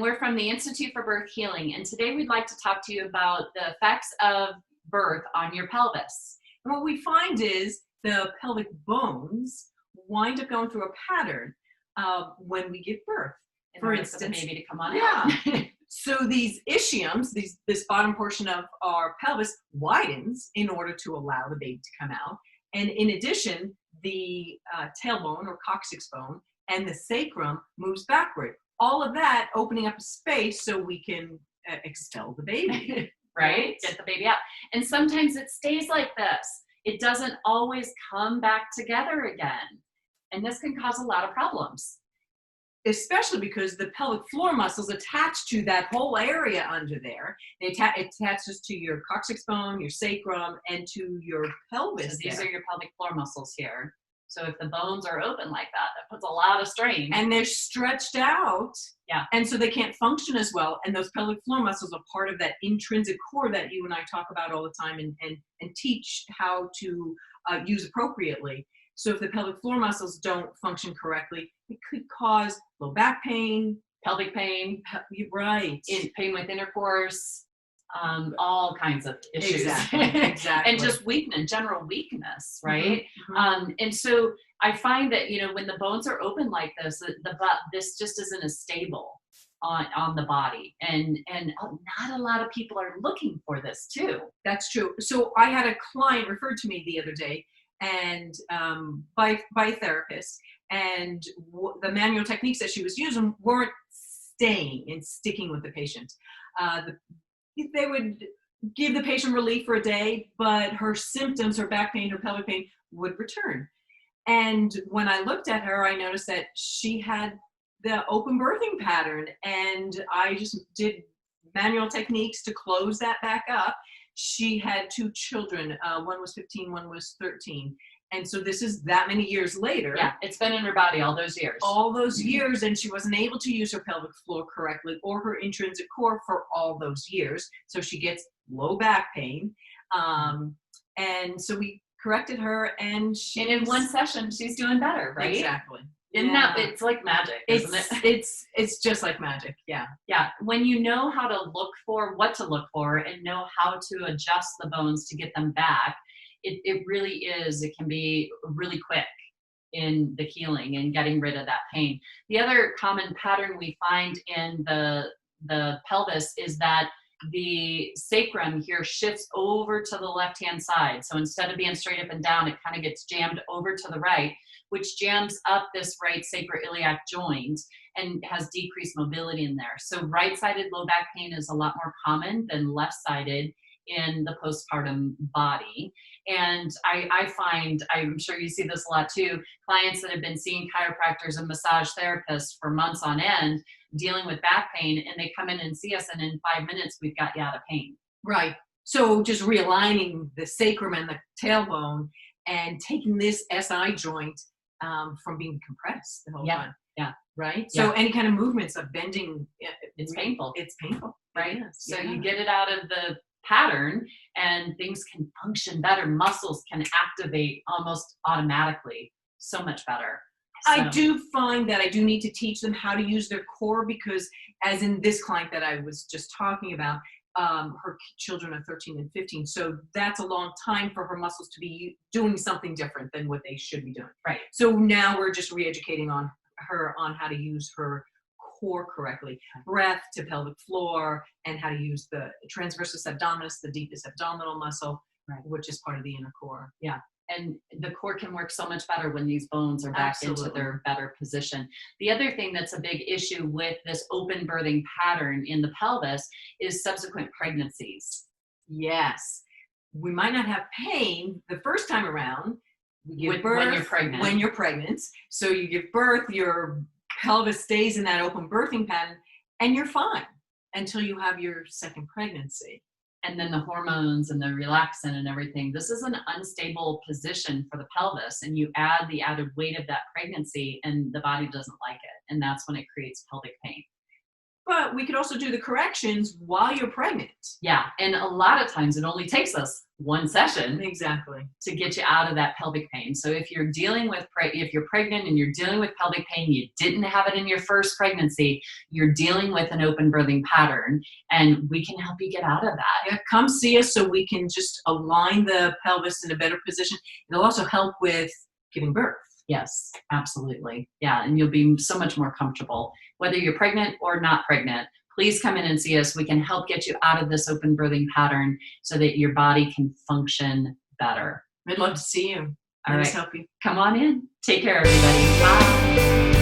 we're from the Institute for Birth Healing, and today we'd like to talk to you about the effects of birth on your pelvis. And what we find is the pelvic bones wind up going through a pattern when we give birth. For instance, the baby to come on out. out. So these ischiums, this bottom portion of our pelvis widens in order to allow the baby to come out. And in addition, the tailbone or coccyx bone and the sacrum moves backward. All of that opening up a space so we can expel the baby. Right? Get the baby out. And sometimes it stays like this. It doesn't always come back together again. And this can cause a lot of problems. Especially because the pelvic floor muscles attach to that whole area under there. It attaches to your coccyx bone, your sacrum, and to your pelvis. So these are your pelvic floor muscles here. So if the bones are open like that, that puts a lot of strain. And they're stretched out. Yeah. And so they can't function as well. And those pelvic floor muscles are part of that intrinsic core that you and I talk about all the time and teach how to use appropriately. So if the pelvic floor muscles don't function correctly, it could cause low back pain, pelvic pain, right? Pain with intercourse, all kinds of issues. Exactly. And just weakness, general weakness, right? Mm-hmm. And so I find that, when the bones are open like this, this just isn't as stable on the body. And not a lot of people are looking for this too. That's true. So I had a client referred to me the other day, and by a therapist, and the manual techniques that she was using weren't staying and sticking with the patient. They would give the patient relief for a day, but her symptoms, her back pain, her pelvic pain would return. And when I looked at her, I noticed that she had the open birthing pattern, and I just did manual techniques to close that back up. She had 2 children. One was 15, one was 13. And so this is that many years later. Yeah, it's been in her body all those years. All those years, and she wasn't able to use her pelvic floor correctly or her intrinsic core for all those years. So she gets low back pain. And so we corrected her, and in one session, she's doing better, right? Exactly. Isn't that, it's like magic, isn't it? It's just like magic. Yeah. Yeah. When you know how to look for, what to look for, and know how to adjust the bones to get them back, it really is, it can be really quick in the healing and getting rid of that pain. The other common pattern we find in the pelvis is that the sacrum here shifts over to the left-hand side. So instead of being straight up and down, it kind of gets jammed over to the right, which jams up this right sacroiliac joint and has decreased mobility in there. So right-sided low back pain is a lot more common than left-sided in the postpartum body. And I find, I'm sure you see this a lot too, clients that have been seeing chiropractors and massage therapists for months on end dealing with back pain, and they come in and see us, and in 5 minutes we've got you out of pain. Right. So just realigning the sacrum and the tailbone and taking this SI joint from being compressed the whole time. Yeah. Right. Yeah. So any kind of movements of bending, it's painful. It's painful. Right. Yes. So you get it out of the pattern, and things can function better. Muscles can activate almost automatically so much better. So. I do find that I do need to teach them how to use their core, because as in this client that I was just talking about, her children are 13 and 15. So that's a long time for her muscles to be doing something different than what they should be doing. Right. So now we're just re-educating on her on how to use her core correctly, breath to pelvic floor, and how to use the transversus abdominis, the deepest abdominal muscle, right, which is part of the inner core. Yeah. And the core can work so much better when these bones are back Absolutely. into their better position. The other thing that's a big issue with this open birthing pattern in the pelvis is subsequent pregnancies. Yes. We might not have pain the first time around. We give birth when you're pregnant. When you're pregnant. So you give birth, your pelvis stays in that open birthing pattern, and you're fine until you have your second pregnancy. And then the hormones and the relaxin and everything, this is an unstable position for the pelvis, and you add the added weight of that pregnancy and the body doesn't like it. And that's when it creates pelvic pain. But we could also do the corrections while you're pregnant. Yeah, and a lot of times it only takes us one session Exactly. to get you out of that pelvic pain. So if you're dealing with, if you're pregnant and you're dealing with pelvic pain, you didn't have it in your first pregnancy, you're dealing with an open birthing pattern, and we can help you get out of that. Yeah, come see us so we can just align the pelvis in a better position. It'll also help with giving birth. Yes, absolutely. Yeah, and you'll be so much more comfortable. Whether you're pregnant or not pregnant, please come in and see us. We can help get you out of this open birthing pattern so that your body can function better. We'd love to see you. All Let right. us help you. Come on in. Take care, everybody. Bye.